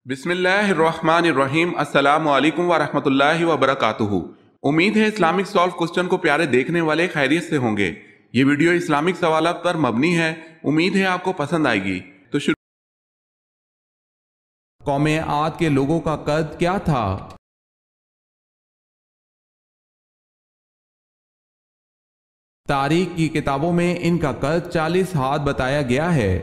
بسم اللہ الرحمن الرحیم۔ السلام علیکم ورحمۃ اللہ وبرکاتہ۔ امید ہے اسلامک سالو کوسچن کو پیارے دیکھنے والے خیریت سے ہوں گے۔ یہ ویڈیو اسلامک سوالات پر مبنی ہے، امید ہے آپ کو پسند آئے گی۔ تو شروع۔ قوم عاد کے لوگوں کا قد کیا تھا؟ تاریخ کی کتابوں میں ان کا قد 40 ہاتھ بتایا گیا ہے۔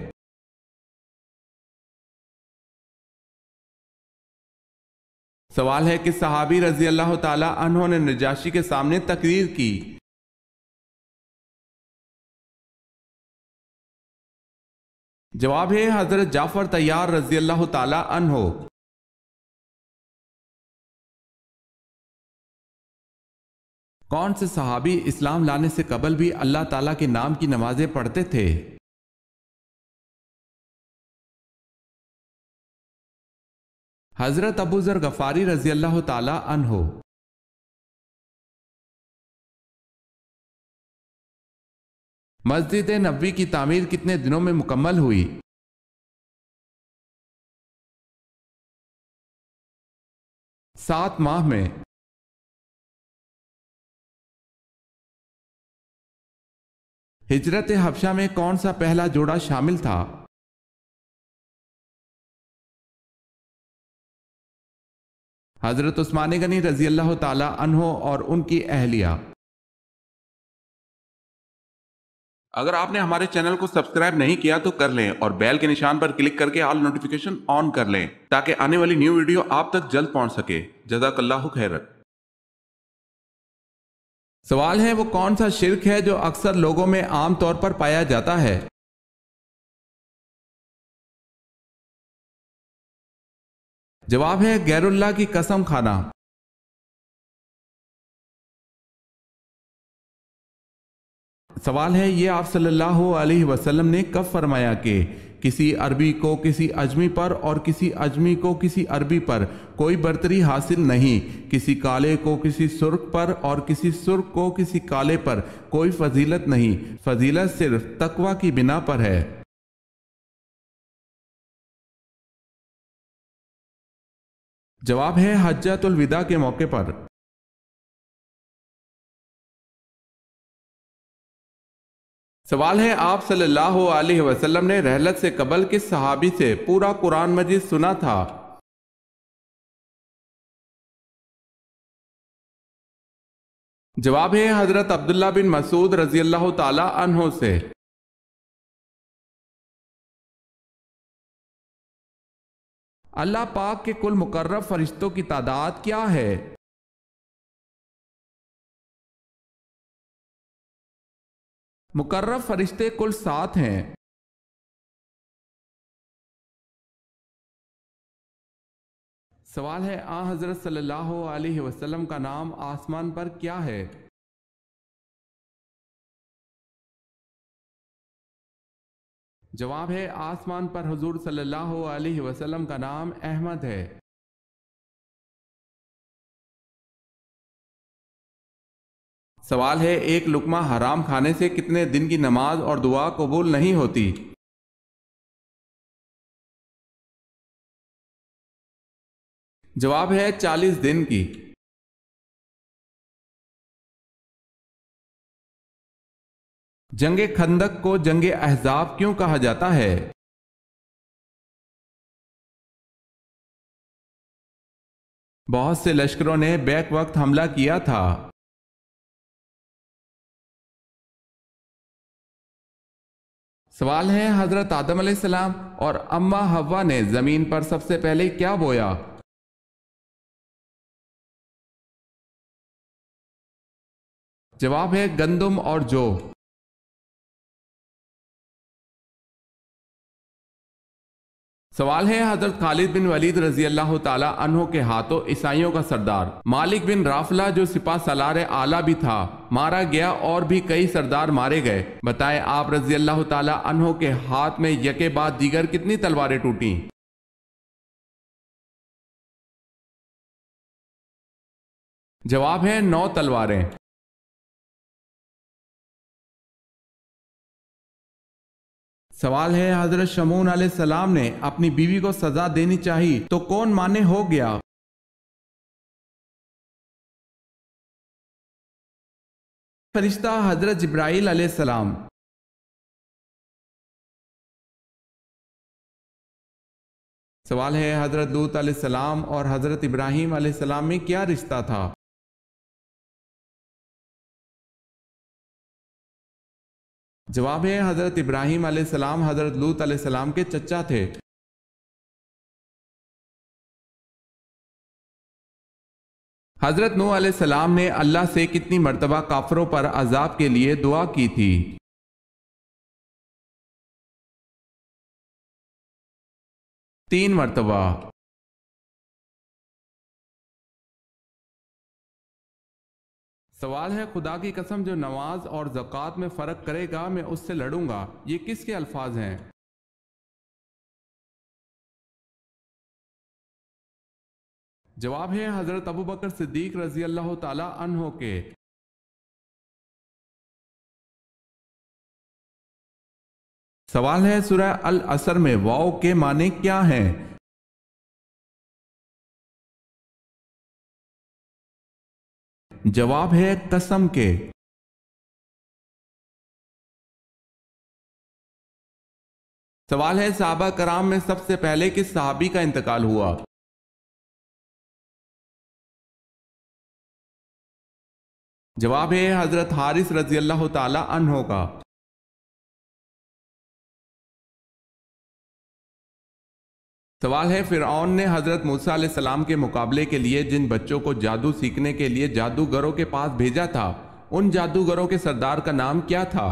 سوال ہے کہ صحابی رضی اللہ تعالی عنہ نے نجاشی کے سامنے تقریر کی؟ جواب ہے حضرت جعفر طیار رضی اللہ تعالی عنہ۔ کون سے صحابی اسلام لانے سے قبل بھی اللہ تعالیٰ کے نام کی نمازیں پڑھتے تھے؟ حضرت ابو ذر غفاری رضی اللہ تعالی عنہ۔ مسجد نبوی کی تعمیر کتنے دنوں میں مکمل ہوئی؟ 7 ماہ میں۔ ہجرت حبشہ میں کون سا پہلا جوڑا شامل تھا؟ حضرت عثمان غنی رضی اللہ تعالی عنہ اور ان کی اہلیہ۔ اگر آپ نے ہمارے چینل کو سبسکرائب نہیں کیا تو کر لیں اور بیل کے نشان پر کلک کر کے آل نوٹیفیکیشن آن کر لیں تاکہ آنے والی نیو ویڈیو آپ تک جلد پہنچ سکے۔ جزاک اللہ خیرت۔ سوال ہے وہ کون سا شرک ہے جو اکثر لوگوں میں عام طور پر پایا جاتا ہے؟ جواب ہے غیر اللہ کی قسم کھانا۔ سوال ہے یہ آپ صلی اللہ علیہ وسلم نے کب فرمایا کہ کسی عربی کو کسی اجمی پر اور کسی اجمی کو کسی عربی پر کوئی برتری حاصل نہیں، کسی کالے کو کسی سرخ پر اور کسی سرخ کو کسی کالے پر کوئی فضیلت نہیں، فضیلت صرف تقوی کی بنا پر ہے؟ جواب ہے حجۃ الوداع کے موقع پر۔ سوال ہے آپ صلی اللہ علیہ وسلم نے رحلت سے قبل کس صحابی سے پورا قرآن مجید سنا تھا؟ جواب ہے حضرت عبداللہ بن مسعود رضی اللہ تعالی عنہ سے۔ اللہ پاک کے کل مقرب فرشتوں کی تعداد کیا ہے؟ مقرب فرشتے کل 7 ہیں۔ سوال ہے حضرت صلی اللہ علیہ وسلم کا نام آسمان پر کیا ہے؟ جواب ہے آسمان پر حضور صلی اللہ علیہ وسلم کا نام احمد ہے۔ سوال ہے ایک لقمہ حرام کھانے سے کتنے دن کی نماز اور دعا قبول نہیں ہوتی؟ جواب ہے 40 دن کی۔ جنگ خندق کو جنگ احزاب کیوں کہا جاتا ہے؟ بہت سے لشکروں نے بیک وقت حملہ کیا تھا۔ سوال ہے حضرت آدم علیہ السلام اور اماں حوا نے زمین پر سب سے پہلے کیا بویا؟ جواب ہے گندم اور جو۔ سوال ہے حضرت خالد بن ولید رضی اللہ تعالی عنہ کے ہاتھوں عیسائیوں کا سردار مالک بن رافلہ جو سپہ سالار اعلیٰ بھی تھا مارا گیا اور بھی کئی سردار مارے گئے، بتائیں آپ رضی اللہ تعالی عنہ کے ہاتھ میں یکے بعد دیگر کتنی تلواریں ٹوٹیں؟ جواب ہے 9 تلواریں۔ سوال ہے حضرت شمعون علیہ السلام نے اپنی بیوی کو سزا دینی چاہی تو کون مانے ہو گیا؟ فرشتہ حضرت جبرائیل علیہ السلام۔ سوال ہے حضرت لوط علیہ السلام اور حضرت ابراہیم علیہ السلام میں کیا رشتہ تھا؟ جواب ہے حضرت ابراہیم علیہ السلام حضرت لوط علیہ السلام کے چچا تھے۔ حضرت نوح علیہ السلام نے اللہ سے کتنی مرتبہ کافروں پر عذاب کے لیے دعا کی تھی؟ 3 مرتبہ۔ سوال ہے خدا کی قسم جو نماز اور زکوٰۃ میں فرق کرے گا میں اس سے لڑوں گا، یہ کس کے الفاظ ہیں؟ جواب ہے حضرت ابوبکر صدیق رضی اللہ تعالی عنہ کے۔ سوال ہے سورہ العصر میں واو کے معنی کیا ہیں؟ جواب ہے قسم کے۔ سوال ہے صحابہ کرام میں سب سے پہلے کس صحابی کا انتقال ہوا؟ جواب ہے حضرت حارث رضی اللہ تعالی عنہ کا۔ سوال ہے فرعون نے حضرت موسیٰ علیہ السلام کے مقابلے کے لیے جن بچوں کو جادو سیکھنے کے لیے جادوگروں کے پاس بھیجا تھا ان جادوگروں کے سردار کا نام کیا تھا؟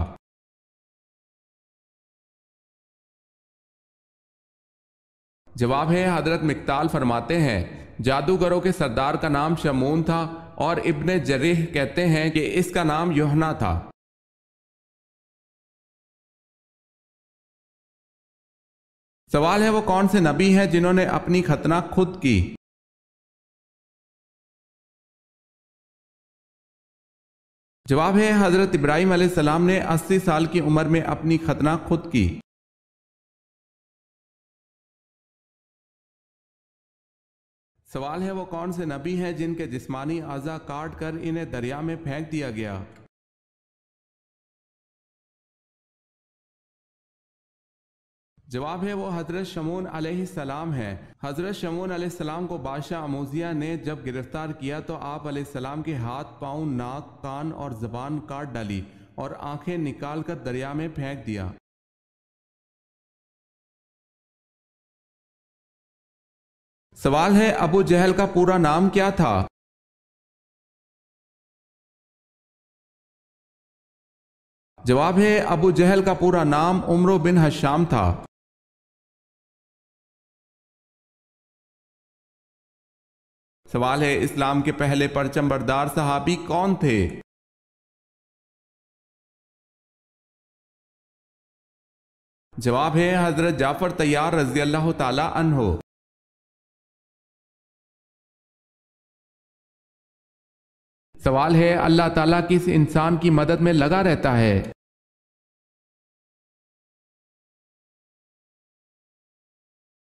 جواب ہے حضرت مقدال فرماتے ہیں جادوگروں کے سردار کا نام شمعون تھا اور ابن جریح کہتے ہیں کہ اس کا نام یوحنا تھا۔ سوال ہے وہ کون سے نبی ہیں جنہوں نے اپنی ختنہ خود کی؟ جواب ہے حضرت ابراہیم علیہ السلام نے 80 سال کی عمر میں اپنی ختنہ خود کی۔ سوال ہے وہ کون سے نبی ہیں جن کے جسمانی اعضاء کاٹ کر انہیں دریا میں پھینک دیا گیا؟ جواب ہے وہ حضرت شمعون علیہ السلام ہیں۔ حضرت شمعون علیہ السلام کو بادشاہ اموزیہ نے جب گرفتار کیا تو آپ علیہ السلام کے ہاتھ، پاؤں، ناک، کان اور زبان کاٹ ڈالی اور آنکھیں نکال کر دریا میں پھینک دیا۔ سوال ہے ابو جہل کا پورا نام کیا تھا؟ جواب ہے ابو جہل کا پورا نام عمرو بن ہشام تھا۔ سوال ہے اسلام کے پہلے پرچم بردار صحابی کون تھے؟ جواب ہے حضرت جعفر طیار رضی اللہ تعالی عنہ۔ سوال ہے اللہ تعالیٰ کس انسان کی مدد میں لگا رہتا ہے؟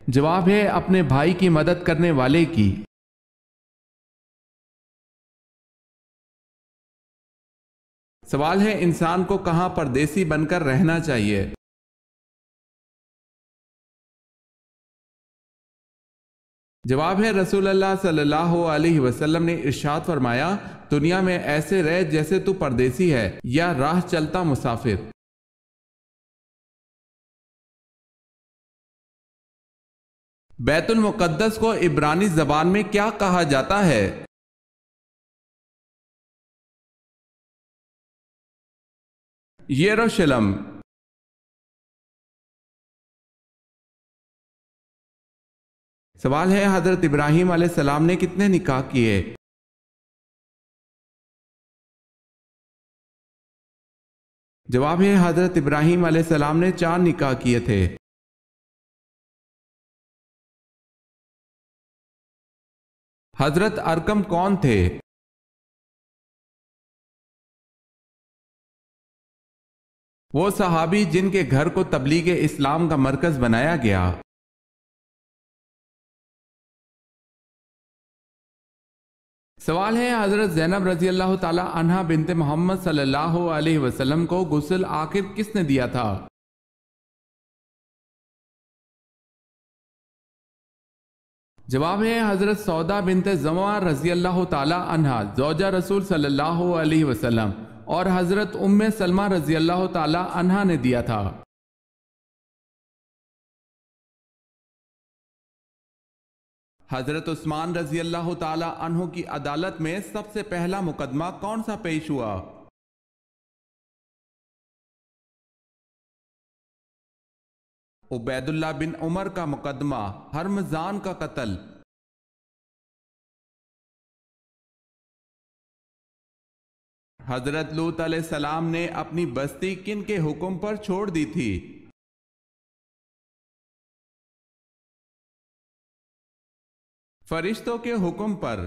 جواب ہے اپنے بھائی کی مدد کرنے والے کی۔ سوال ہے انسان کو کہاں پردیسی بن کر رہنا چاہیے؟ جواب ہے رسول اللہ صلی اللہ علیہ وسلم نے ارشاد فرمایا دنیا میں ایسے رہ جیسے تو پردیسی ہے یا راہ چلتا مسافر۔ بیت المقدس کو عبرانی زبان میں کیا کہا جاتا ہے؟ یروشلم۔ سوال ہے حضرت ابراہیم علیہ السلام نے کتنے نکاح کیے؟ جواب ہے حضرت ابراہیم علیہ السلام نے 4 نکاح کیے تھے۔ حضرت ارقم کون تھے؟ وہ صحابی جن کے گھر کو تبلیغ اسلام کا مرکز بنایا گیا۔ سوال ہے حضرت زینب رضی اللہ تعالی عنہا بنت محمد صلی اللہ علیہ وسلم کو غسل آخر کس نے دیا تھا؟ جواب ہے حضرت سودا بنت زمعہ رضی اللہ تعالی عنہا زوجہ رسول صلی اللہ علیہ وسلم اور حضرت ام سلمہ رضی اللہ تعالی عنہا نے دیا تھا۔ حضرت عثمان رضی اللہ تعالی عنہ کی عدالت میں سب سے پہلا مقدمہ کون سا پیش ہوا؟ عبید اللہ بن عمر کا مقدمہ، ہرمزان کا قتل۔ حضرت لوط علیہ السلام نے اپنی بستی کن کے حکم پر چھوڑ دی تھی؟ فرشتوں کے حکم پر۔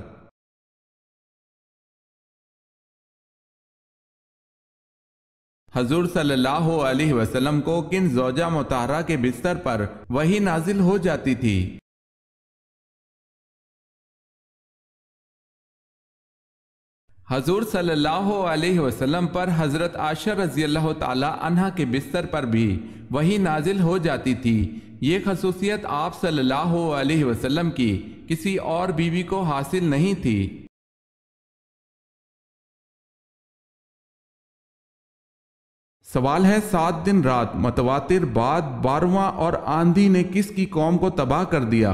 حضور صلی اللہ علیہ وسلم کو کن زوجہ مطہرہ کے بستر پر وحی نازل ہو جاتی تھی؟ حضور صلی اللہ علیہ وسلم پر حضرت عائشہ رضی اللہ تعالی عنہا کے بستر پر بھی وحی نازل ہو جاتی تھی۔ یہ خصوصیت آپ صلی اللہ علیہ وسلم کی کسی اور بیوی کو حاصل نہیں تھی۔ سوال ہے 7 دن رات متواتر بعد 12واں اور آندھی نے کس کی قوم کو تباہ کر دیا؟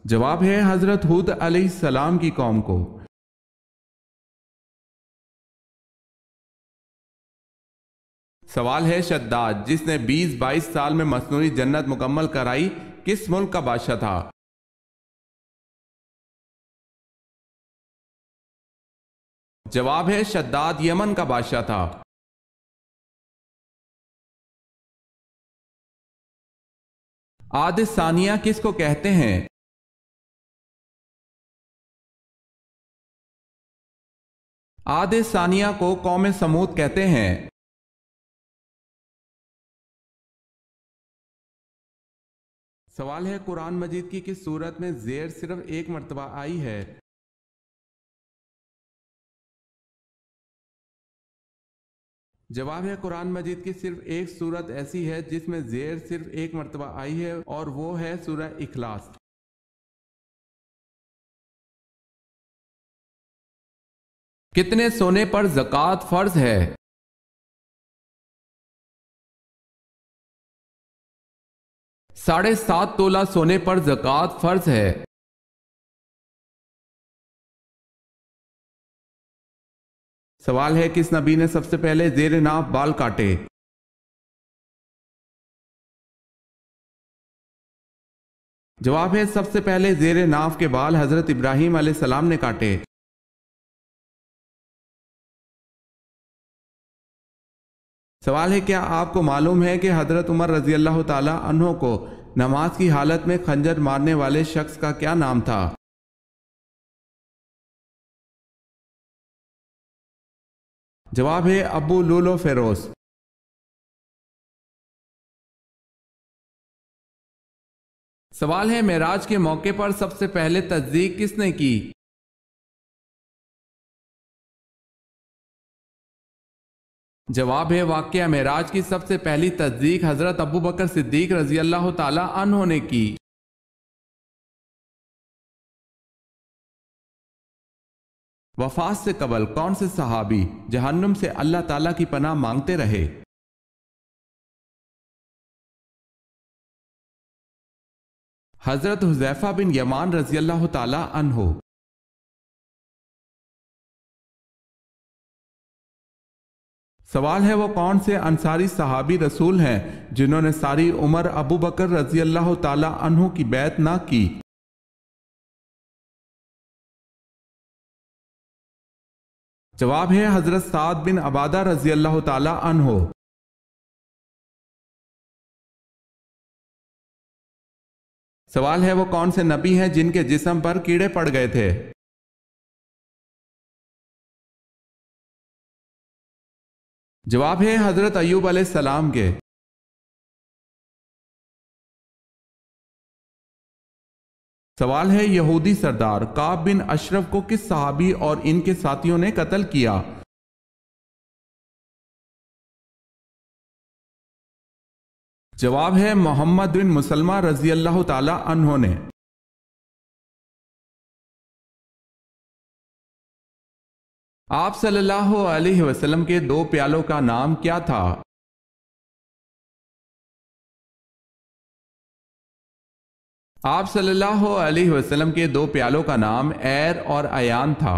جواب ہے حضرت ہود علیہ السلام کی قوم کو۔ سوال ہے شداد جس نے 20-22 سال میں مصنوعی جنت مکمل کرائی کس ملک کا بادشاہ تھا؟ جواب ہے شداد یمن کا بادشاہ تھا۔ عاد ثانیہ کس کو کہتے ہیں؟ عاد ثانیہ کو قوم سمود کہتے ہیں۔ سوال ہے قرآن مجید کی کس سورت میں زیر صرف ایک مرتبہ آئی ہے؟ جواب ہے قرآن مجید کی صرف ایک سورت ایسی ہے جس میں زیر صرف ایک مرتبہ آئی ہے اور وہ ہے سورہ اخلاص۔ کتنے سونے پر زکوٰۃ فرض ہے؟ 7.5 تولہ سونے پر زکوٰۃ فرض ہے۔ سوال ہے کس نبی نے سب سے پہلے زیر ناف بال کاٹے؟ جواب ہے سب سے پہلے زیر ناف کے بال حضرت ابراہیم علیہ السلام نے کاٹے۔ سوال ہے کیا آپ کو معلوم ہے کہ حضرت عمر رضی اللہ تعالی عنہ کو نماز کی حالت میں خنجر مارنے والے شخص کا کیا نام تھا؟ جواب ہے ابو لولو فیروز۔ سوال ہے معراج کے موقع پر سب سے پہلے تصدیق کس نے کی؟ جواب ہے واقعہ معراج کی سب سے پہلی تصدیق حضرت ابو بکر صدیق رضی اللہ تعالی عنہ نے کی۔ وفات سے قبل کون سے صحابی جہنم سے اللہ تعالیٰ کی پناہ مانگتے رہے؟ حضرت حذیفہ بن یمان رضی اللہ تعالی عنہ۔ سوال ہے وہ کون سے انصاری صحابی رسول ہیں جنہوں نے ساری عمر ابو بکر رضی اللہ تعالی عنہ کی بیعت نہ کی؟ جواب ہے حضرت سعد بن عبادہ رضی اللہ تعالی عنہ۔ سوال ہے وہ کون سے نبی ہیں جن کے جسم پر کیڑے پڑ گئے تھے؟ جواب ہے حضرت ایوب علیہ السلام کے۔ سوال ہے یہودی سردار کعب بن اشرف کو کس صحابی اور ان کے ساتھیوں نے قتل کیا؟ جواب ہے محمد بن مسلمہ رضی اللہ تعالی عنہ نے۔ آپ صلی اللہ علیہ وسلم کے دو پیالوں کا نام کیا تھا؟ آپ صلی اللہ علیہ وسلم کے دو پیالوں کا نام ایر اور ایان تھا۔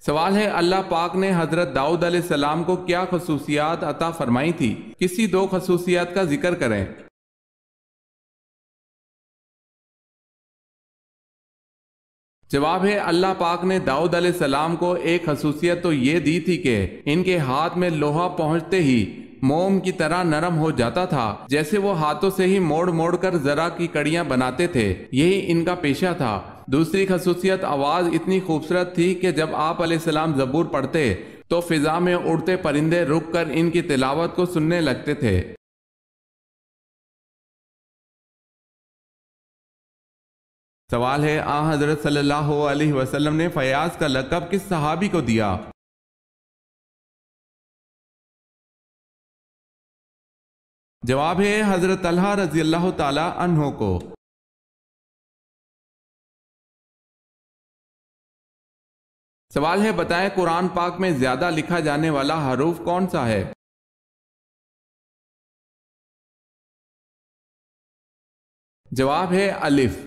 سوال ہے اللہ پاک نے حضرت داؤد علیہ السلام کو کیا خصوصیات عطا فرمائی تھی؟ کسی دو خصوصیات کا ذکر کریں۔ جواب ہے اللہ پاک نے داؤد علیہ السلام کو ایک خصوصیت تو یہ دی تھی کہ ان کے ہاتھ میں لوہا پہنچتے ہی موم کی طرح نرم ہو جاتا تھا، جیسے وہ ہاتھوں سے ہی موڑ موڑ کر زرہ کی کڑیاں بناتے تھے، یہی ان کا پیشہ تھا۔ دوسری خصوصیت آواز اتنی خوبصورت تھی کہ جب آپ علیہ السلام زبور پڑھتے تو فضا میں اڑتے پرندے رک کر ان کی تلاوت کو سننے لگتے تھے۔ سوال ہے حضرت صلی اللہ علیہ وسلم نے فیاض کا لقب کس صحابی کو دیا؟ جواب ہے حضرت طلحہ رضی اللہ تعالی عنہ کو۔ سوال ہے بتائیں قرآن پاک میں زیادہ لکھا جانے والا حروف کون سا ہے؟ جواب ہے الف۔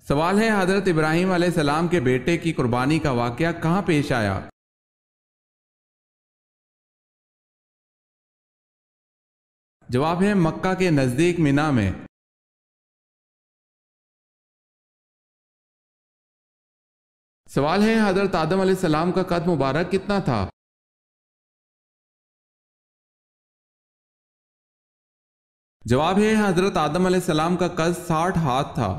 سوال ہے حضرت ابراہیم علیہ السلام کے بیٹے کی قربانی کا واقعہ کہاں پیش آیا؟ جواب ہے مکہ کے نزدیک مینا میں۔ سوال ہے حضرت آدم علیہ السلام کا قد مبارک کتنا تھا؟ جواب ہے حضرت آدم علیہ السلام کا قد 60 ہاتھ تھا۔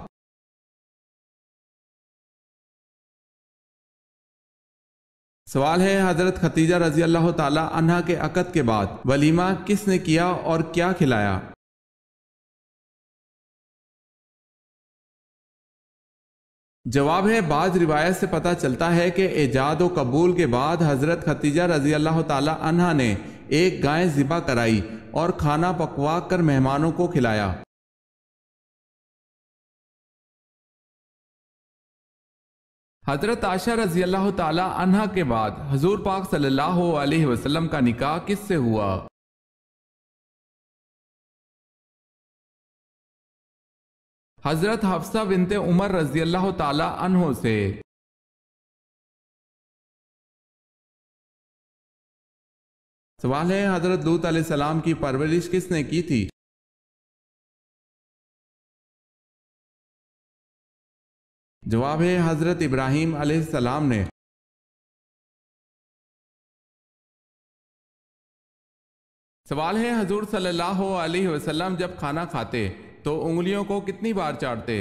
سوال ہے حضرت ختیجہ رضی اللہ تعالی عنہ کے عقد کے بعد ولیمہ کس نے کیا اور کیا کھلایا؟ جواب ہے بعض روایت سے پتہ چلتا ہے کہ ایجاد و قبول کے بعد حضرت ختیجہ رضی اللہ تعالی عنہ نے ایک گائے ذبح کرائی اور کھانا پکوا کر مہمانوں کو کھلایا۔ حضرت عائشہ رضی اللہ تعالی عنہ کے بعد حضور پاک صلی اللہ علیہ وسلم کا نکاح کس سے ہوا؟ حضرت حفصہ بنت عمر رضی اللہ تعالی عنہ سے۔ سوال ہے حضرت لوط علیہ السلام کی پرورش کس نے کی تھی؟ جواب ہے حضرت ابراہیم علیہ السلام نے۔ سوال ہے حضور صلی اللہ علیہ وسلم جب کھانا کھاتے تو انگلیوں کو کتنی بار چاٹتے؟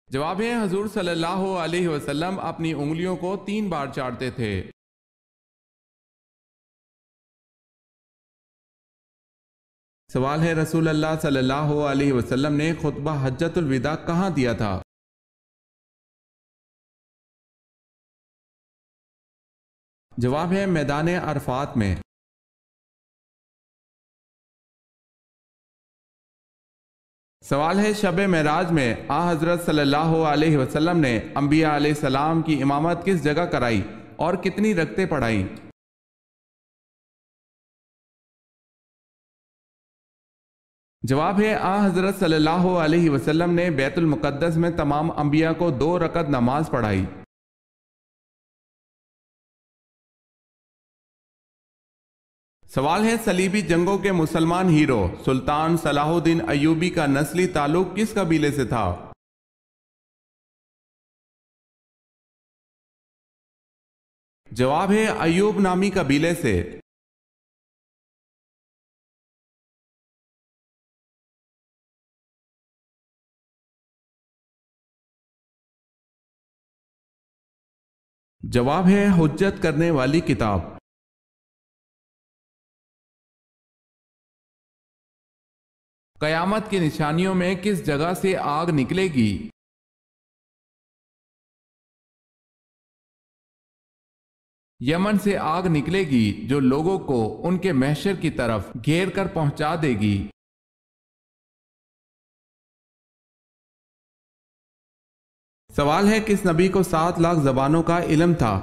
جواب ہے حضور صلی اللہ علیہ وسلم اپنی انگلیوں کو 3 بار چاٹتے تھے۔ سوال ہے رسول اللہ صلی اللہ علیہ وسلم نے خطبہ حجۃ الوداع کہاں دیا تھا؟ جواب ہے میدان عرفات میں۔ سوال ہے شب معراج میں حضرت صلی اللہ علیہ وسلم نے انبیاء علیہ السلام کی امامت کس جگہ کرائی اور کتنی رکعتیں پڑھائی؟ جواب ہے حضرت صلی اللہ علیہ وسلم نے بیت المقدس میں تمام انبیاء کو 2 رکعت نماز پڑھائی۔ سوال ہے صلیبی جنگوں کے مسلمان ہیرو سلطان صلاح الدین ایوبی کا نسلی تعلق کس قبیلے سے تھا؟ جواب ہے ایوب نامی قبیلے سے۔ جواب ہے حجت کرنے والی کتاب۔ قیامت کی نشانیوں میں کس جگہ سے آگ نکلے گی؟ یمن سے آگ نکلے گی جو لوگوں کو ان کے محشر کی طرف گھیر کر پہنچا دے گی۔ سوال ہے کس نبی کو 7 لاکھ زبانوں کا علم تھا؟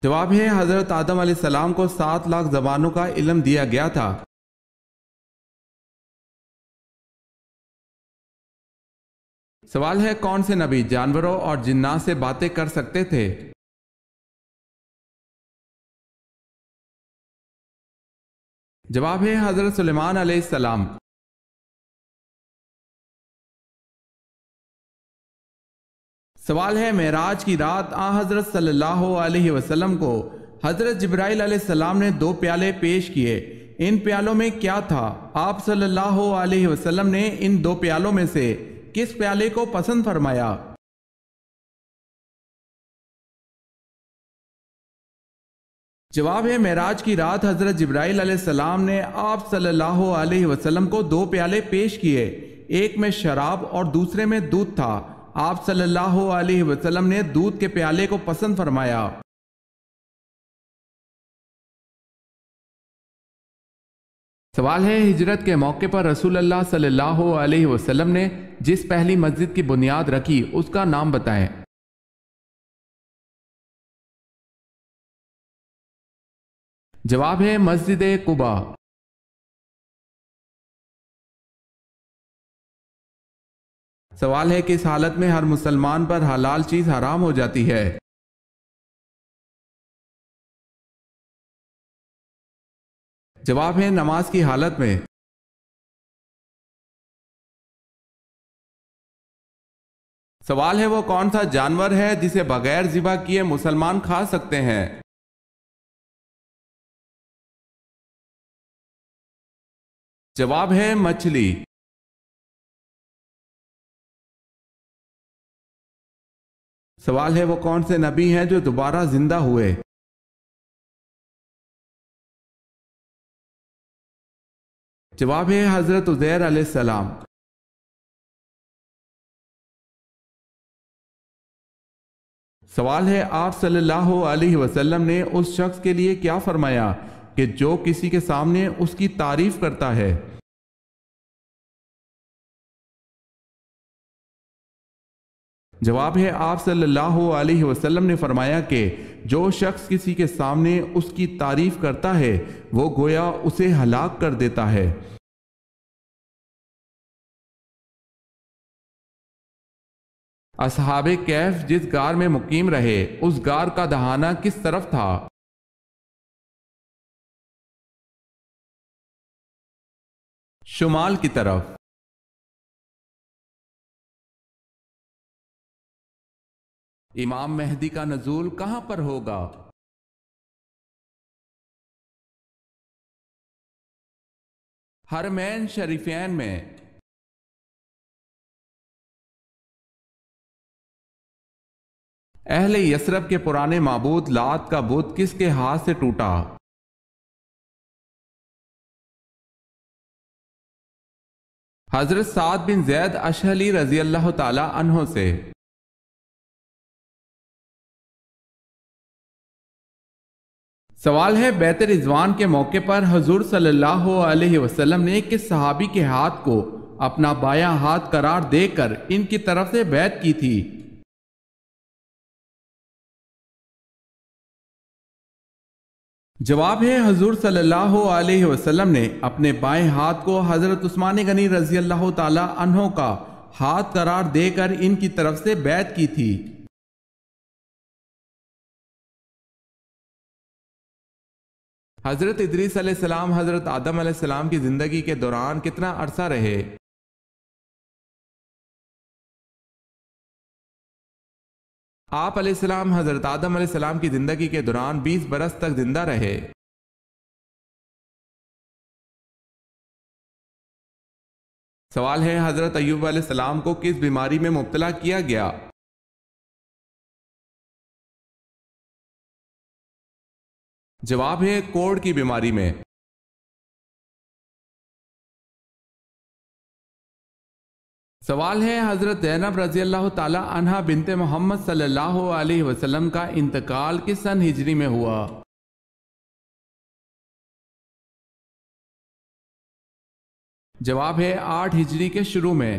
جواب ہے حضرت آدم علیہ السلام کو 7 لاکھ زبانوں کا علم دیا گیا تھا۔ سوال ہے کون سے نبی جانوروں اور جنات سے باتیں کر سکتے تھے؟ جواب ہے حضرت سلیمان علیہ السلام۔ سوال ہے معراج کی رات آن حضرت صلی اللہ علیہ وسلم کو حضرت جبرائیل علیہ السلام نے 2 پیالے پیش کیے، ان پیالوں میں کیا تھا؟ آپ صلی اللہ علیہ وسلم نے ان 2 پیالوں میں سے کس پیالے کو پسند فرمایا؟ جواب ہے معراج کی رات حضرت جبرائیل علیہ السلام نے آپ صلی اللہ علیہ وسلم کو 2 پیالے پیش کیے، ایک میں شراب اور دوسرے میں دودھ تھا، آپ صلی اللہ علیہ وسلم نے دودھ کے پیالے کو پسند فرمایا۔ سوال ہے ہجرت کے موقع پر رسول اللہ صلی اللہ علیہ وسلم نے جس پہلی مسجد کی بنیاد رکھی اس کا نام بتائیں۔ جواب ہے مسجد قباء۔ سوال ہے کس حالت میں ہر مسلمان پر حلال چیز حرام ہو جاتی ہے؟ جواب ہے نماز کی حالت میں۔ سوال ہے وہ کون سا جانور ہے جسے بغیر ذبح کیے مسلمان کھا سکتے ہیں؟ جواب ہے مچھلی۔ سوال ہے وہ کون سے نبی ہیں جو دوبارہ زندہ ہوئے؟ جواب ہے حضرت عزیر علیہ السلام۔ سوال ہے آپ صلی اللہ علیہ وسلم نے اس شخص کے لیے کیا فرمایا کہ جو کسی کے سامنے اس کی تعریف کرتا ہے؟ جواب ہے آپ صلی اللہ علیہ وسلم نے فرمایا کہ جو شخص کسی کے سامنے اس کی تعریف کرتا ہے وہ گویا اسے ہلاک کر دیتا ہے۔ اصحاب کہف جس غار میں مقیم رہے اس غار کا دہانہ کس طرف تھا؟ شمال کی طرف۔ امام مہدی کا نزول کہاں پر ہوگا؟ حرمین شریفین میں۔ اہل یثرب کے پرانے معبود لات کا بت کس کے ہاتھ سے ٹوٹا؟ حضرت سعد بن زید اشہلی رضی اللہ تعالی عنہ سے۔ سوال ہے بیعت رضوان کے موقع پر حضور صلی اللہ علیہ وسلم نے کس صحابی کے ہاتھ کو اپنا بایاں ہاتھ قرار دے کر ان کی طرف سے بیعت کی تھی؟ جواب ہے حضور صلی اللہ علیہ وسلم نے اپنے بائیں ہاتھ کو حضرت عثمان غنی رضی اللہ تعالی عنہ کا ہاتھ قرار دے کر ان کی طرف سے بیعت کی تھی۔ حضرت ادریس علیہ السلام حضرت آدم علیہ السلام کی زندگی کے دوران کتنا عرصہ رہے؟ آپ علیہ السلام حضرت آدم علیہ السلام کی زندگی کے دوران 20 برس تک زندہ رہے۔ سوال ہے حضرت ایوب علیہ السلام کو کس بیماری میں مبتلا کیا گیا؟ جواب ہے کوڑ کی بیماری میں۔ سوال ہے حضرت زینب رضی اللہ تعالی عنہا بنت محمد صلی اللہ علیہ وسلم کا انتقال کس سن ہجری میں ہوا؟ جواب ہے 8 ہجری کے شروع میں۔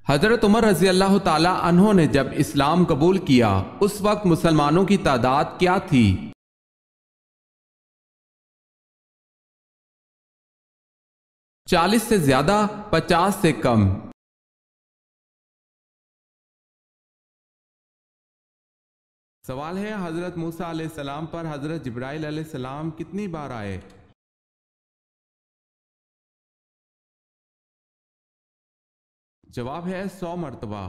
حضرت عمر رضی اللہ تعالی عنہ نے جب اسلام قبول کیا اس وقت مسلمانوں کی تعداد کیا تھی؟ 40 سے زیادہ، 50 سے کم؟ سوال ہے حضرت موسیٰ علیہ السلام پر حضرت جبرائیل علیہ السلام کتنی بار آئے؟ جواب ہے 100 مرتبہ۔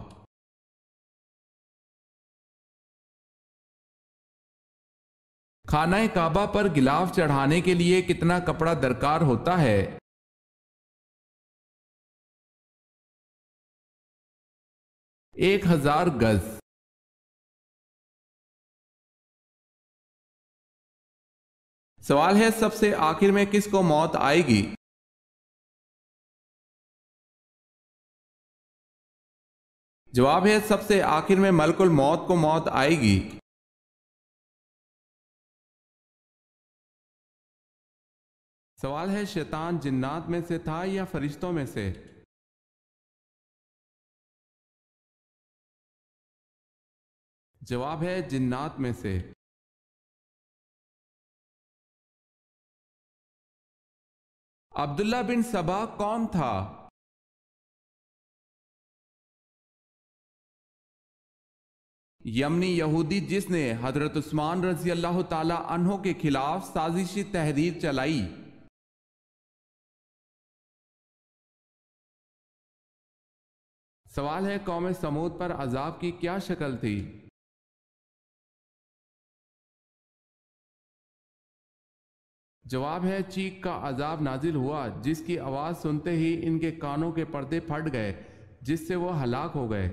خانہ کعبہ پر غلاف چڑھانے کے لیے کتنا کپڑا درکار ہوتا ہے؟ 1000 گز۔ سوال ہے سب سے آخر میں کس کو موت آئے گی؟ جواب ہے سب سے آخر میں ملک الموت کو موت آئے گی۔ سوال ہے شیطان جنات میں سے تھا یا فرشتوں میں سے؟ جواب ہے جنات میں سے۔ عبداللہ بن سبا کون تھا؟ یمنی یہودی جس نے حضرت عثمان رضی اللہ تعالی عنہ کے خلاف سازشی تحریر چلائی۔ سوال ہے قوم سمود پر عذاب کی کیا شکل تھی؟ جواب ہے چیخ کا عذاب نازل ہوا جس کی آواز سنتے ہی ان کے کانوں کے پردے پھٹ گئے جس سے وہ ہلاک ہو گئے۔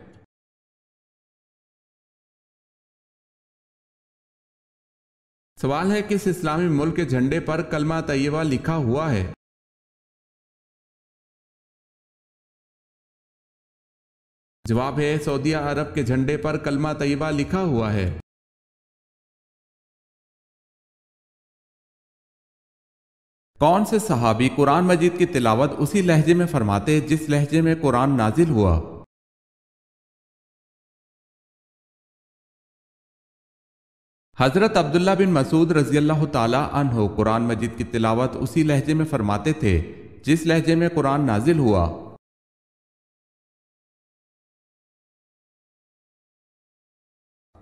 سوال ہے کس اسلامی ملک کے جھنڈے پر کلمہ طیبہ لکھا ہوا ہے؟ جواب ہے سعودیہ عرب کے جھنڈے پر کلمہ طیبہ لکھا ہوا ہے۔ کون سے صحابی قرآن مجید کی تلاوت اسی لہجے میں فرماتے جس لہجے میں قرآن نازل ہوا؟ حضرت عبداللہ بن مسعود رضی اللہ تعالی عنہ قرآن مجید کی تلاوت اسی لہجے میں فرماتے تھے جس لہجے میں قرآن نازل ہوا۔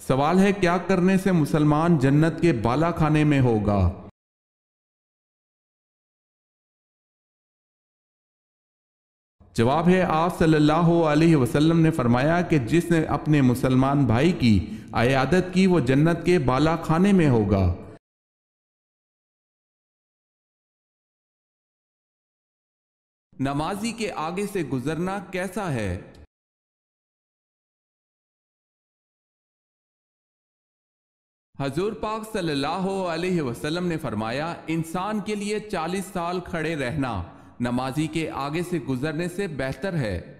سوال ہے کیا کرنے سے مسلمان جنت کے بالا خانے میں ہوگا؟ جواب ہے آپ صلی اللہ علیہ وسلم نے فرمایا کہ جس نے اپنے مسلمان بھائی کی عیادت کی وہ جنت کے بالا خانے میں ہوگا۔ نمازی کے آگے سے گزرنا کیسا ہے؟ حضور پاک صلی اللہ علیہ وسلم نے فرمایا انسان کے لیے 40 سال کھڑے رہنا نمازی کے آگے سے گزرنے سے بہتر ہے۔